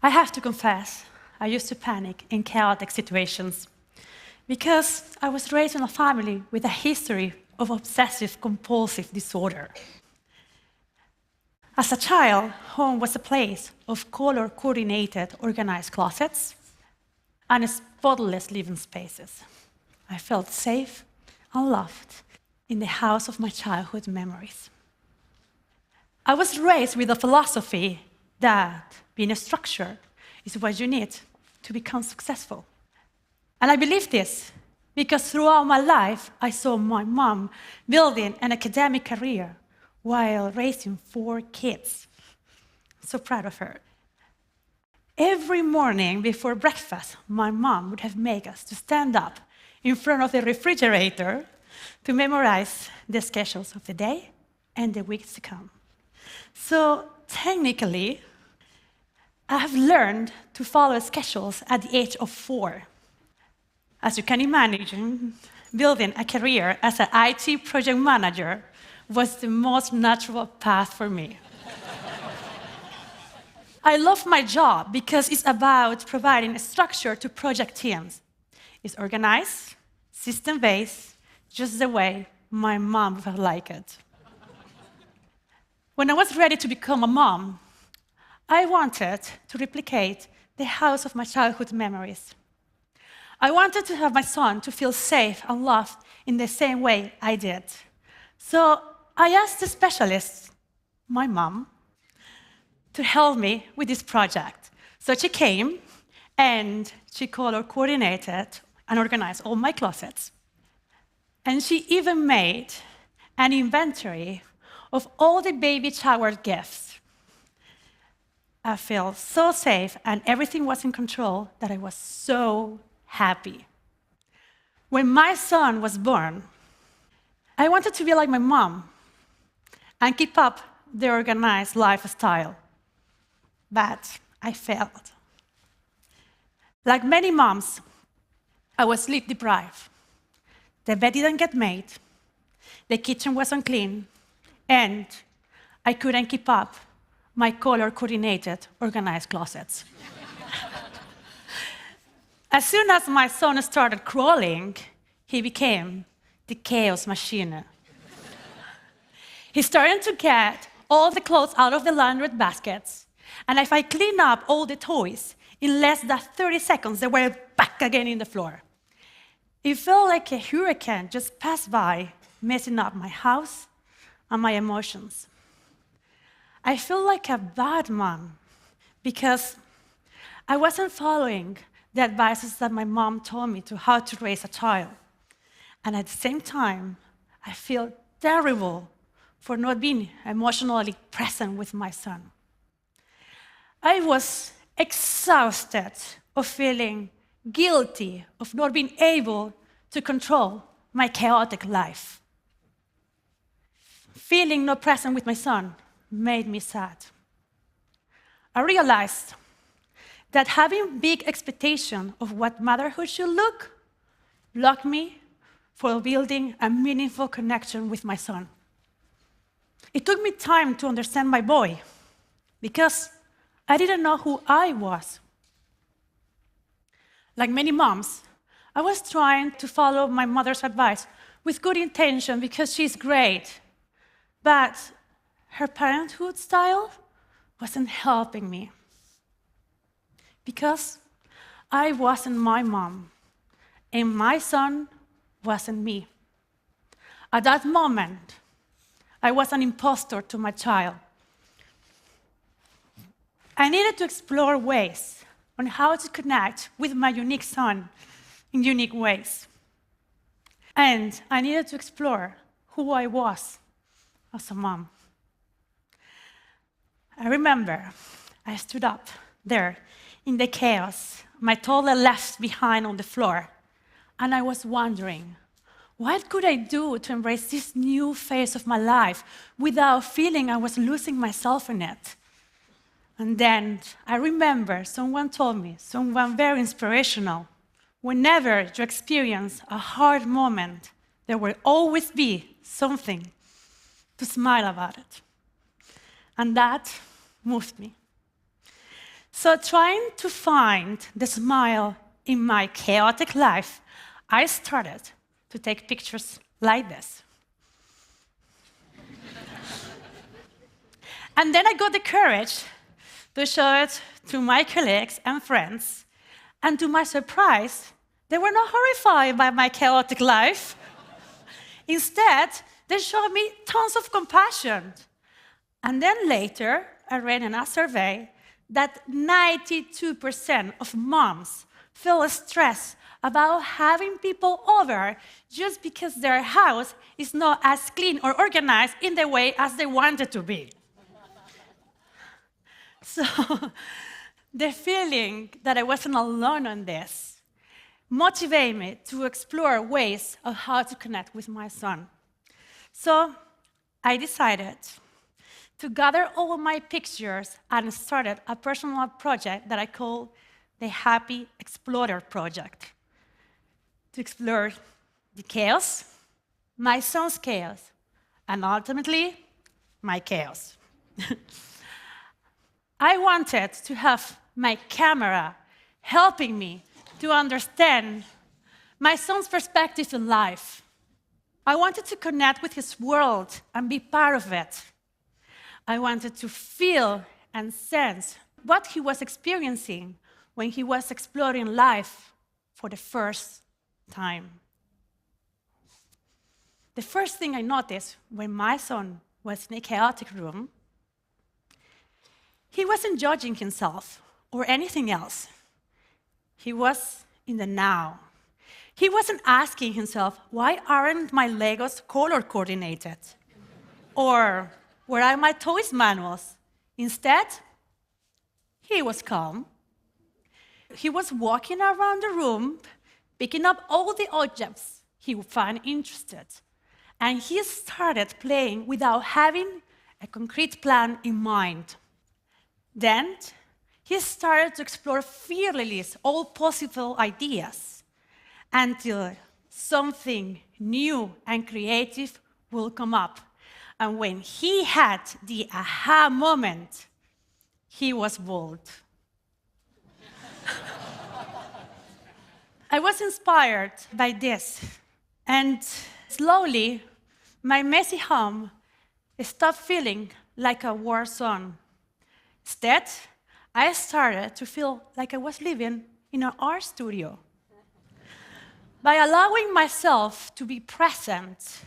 I have to confess, I used to panic in chaotic situations because I was raised in a family with a history of obsessive-compulsive disorder. As a child, home was a place of color-coordinated, organized closets and spotless living spaces. I felt safe and loved in the house of my childhood memories. I was raised with a philosophy that being a structure is what you need to become successful. And I believe this because throughout my life, I saw my mom building an academic career while raising 4 kids. So proud of her. Every morning before breakfast, my mom would have made us to stand up in front of the refrigerator to memorize the schedules of the day and the weeks to come. So technically, I have learned to follow schedules at the age of 4. As you can imagine, building a career as an IT project manager was the most natural path for me. I love my job because it's about providing a structure to project teams. It's organized, system-based, just the way my mom would have liked it. When I was ready to become a mom, I wanted to replicate the house of my childhood memories. I wanted to have my son to feel safe and loved in the same way I did. So I asked the specialist, my mom, to help me with this project. So she came and she color-coordinated and organized all my closets. And she even made an inventory of all the baby shower gifts. I felt so safe and everything was in control that I was so happy. When my son was born, I wanted to be like my mom and keep up the organized lifestyle, but I failed. Like many moms, I was sleep deprived. The bed didn't get made, the kitchen was unclean, and I couldn't keep up my color-coordinated, organized closets. As soon as my son started crawling, he became the chaos machine. He started to get all the clothes out of the laundry baskets, and if I clean up all the toys, in less than 30 seconds, they were back again in the floor. It felt like a hurricane just passed by, messing up my house and my emotions. I feel like a bad mom because I wasn't following the advices that my mom told me to how to raise a child. And at the same time, I feel terrible for not being emotionally present with my son. I was exhausted of feeling guilty of not being able to control my chaotic life. Feeling not present with my son made me sad. I realized that having big expectations of what motherhood should look blocked me for building a meaningful connection with my son. It took me time to understand my boy because I didn't know who I was. Like many moms, I was trying to follow my mother's advice with good intention because she's great, but her parenthood style wasn't helping me because I wasn't my mom and my son wasn't me. At that moment, I was an imposter to my child. I needed to explore ways on how to connect with my unique son in unique ways. And I needed to explore who I was as a mom. I remember I stood up there in the chaos, my toddler left behind on the floor, and I was wondering, what could I do to embrace this new phase of my life without feeling I was losing myself in it? And then I remember someone told me, someone very inspirational, whenever you experience a hard moment, there will always be something to smile about it. And that moved me. So trying to find the smile in my chaotic life, I started to take pictures like this. And then I got the courage to show it to my colleagues and friends. And to my surprise, they were not horrified by my chaotic life. Instead, they showed me tons of compassion. And then later, I read in a survey that 92% of moms feel stressed about having people over just because their house is not as clean or organized in the way as they want it to be. So the feeling that I wasn't alone on this motivated me to explore ways of how to connect with my son. So I decided to gather all my pictures and started a personal project that I call the Happy Explorer Project, to explore the chaos, my son's chaos, and ultimately, my chaos. I wanted to have my camera helping me to understand my son's perspective in life. I wanted to connect with his world and be part of it. I wanted to feel and sense what he was experiencing when he was exploring life for the first time. The first thing I noticed when my son was in a chaotic room, he wasn't judging himself or anything else. He was in the now. He wasn't asking himself, why aren't my Legos color coordinated? Or where are my toys manuals? Instead, he was calm. He was walking around the room, picking up all the objects he would find interested. And he started playing without having a concrete plan in mind. Then, he started to explore fearlessly all possible ideas until something new and creative will come up. And when he had the aha moment, he was bold. I was inspired by this, and slowly, my messy home stopped feeling like a war zone. Instead, I started to feel like I was living in an art studio. By allowing myself to be present,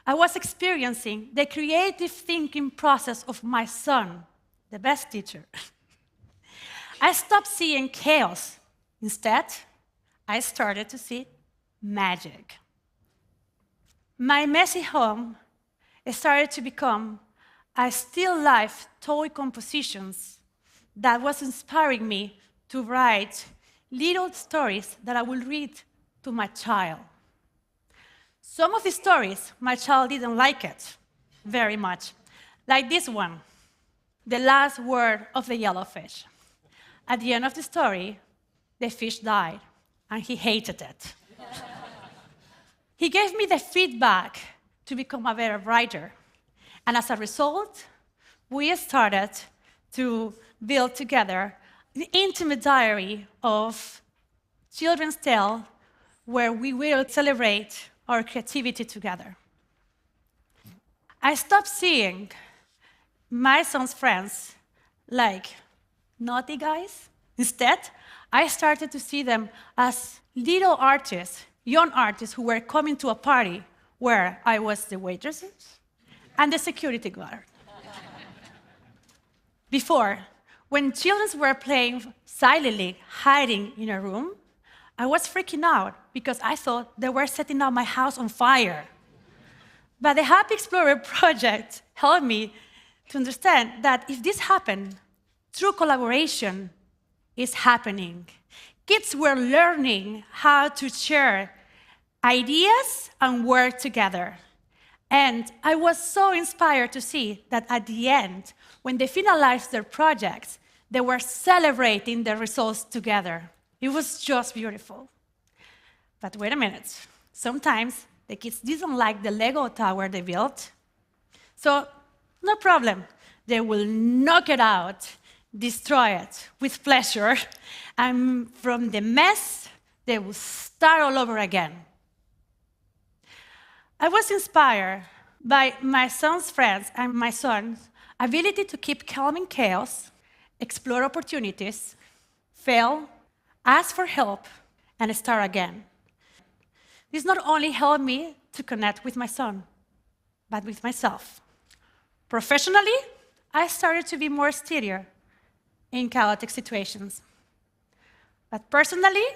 I was experiencing the creative thinking process of my son, the best teacher. I stopped seeing chaos. Instead, I started to see magic. My messy home started to become a still life toy compositions that was inspiring me to write little stories that I will read to my child. Some of the stories, my child didn't like it very much, like this one, the last word of the yellowfish. At the end of the story, the fish died, and he hated it. He gave me the feedback to become a better writer. And as a result, we started to build together an intimate diary of children's tale where we will celebrate our creativity together. I stopped seeing my son's friends like naughty guys. Instead, I started to see them as little artists, young artists who were coming to a party where I was the waitresses and the security guard. Before, when children were playing silently, hiding in a room, I was freaking out because I thought they were setting up my house on fire. But the Happy Explorer project helped me to understand that if this happened, true collaboration is happening. Kids were learning how to share ideas and work together. And I was so inspired to see that at the end, when they finalized their projects, they were celebrating the results together. It was just beautiful. But wait a minute. Sometimes The kids didn't like the Lego tower they built. So, no problem. They will knock it out, destroy it with pleasure, and from the mess, they will start all over again. I was inspired by my son's friends and my son's ability to keep calm in chaos, explore opportunities, fail, ask for help, and start again. This not only helped me to connect with my son, but with myself. Professionally, I started to be more steadier in chaotic situations. But personally,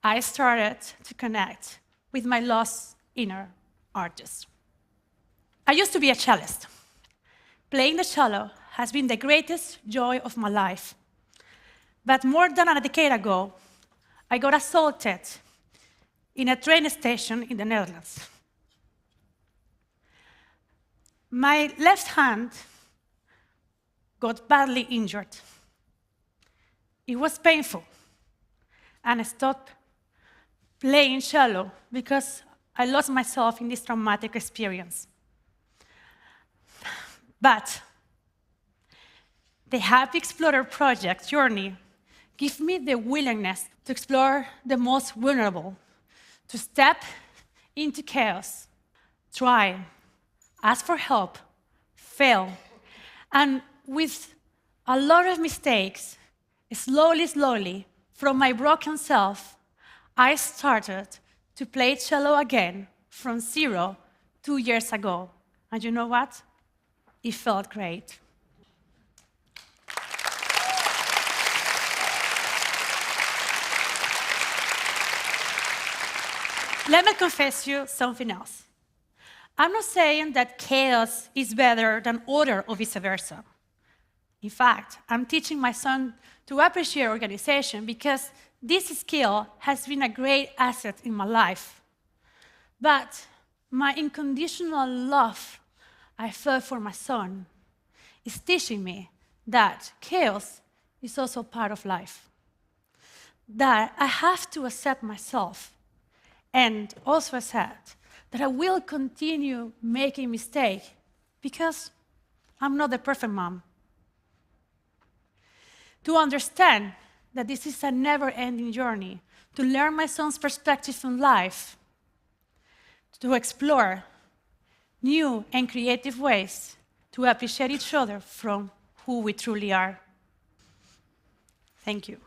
I started to connect with my lost inner artist. I used to be a cellist. Playing the cello has been the greatest joy of my life. But more than a decade ago, I got assaulted in a train station in the Netherlands. My left hand got badly injured. It was painful, and I stopped playing cello because I lost myself in this traumatic experience. But the Happy Explorer Project journey gives me the willingness to explore the most vulnerable, to step into chaos, try, ask for help, fail, and with a lot of mistakes, slowly, from my broken self, I started to play cello again from 0 2 years ago. And you know what? It felt great. Let me confess you something else. I'm not saying that chaos is better than order or vice versa. In fact, I'm teaching my son to appreciate organization because this skill has been a great asset in my life. But my unconditional love I felt for my son is teaching me that chaos is also part of life. That I have to accept myself and also accept that I will continue making mistakes because I'm not the perfect mom. To understand that this is a never-ending journey, to learn my son's perspective on life, to explore new and creative ways to appreciate each other from who we truly are. Thank you.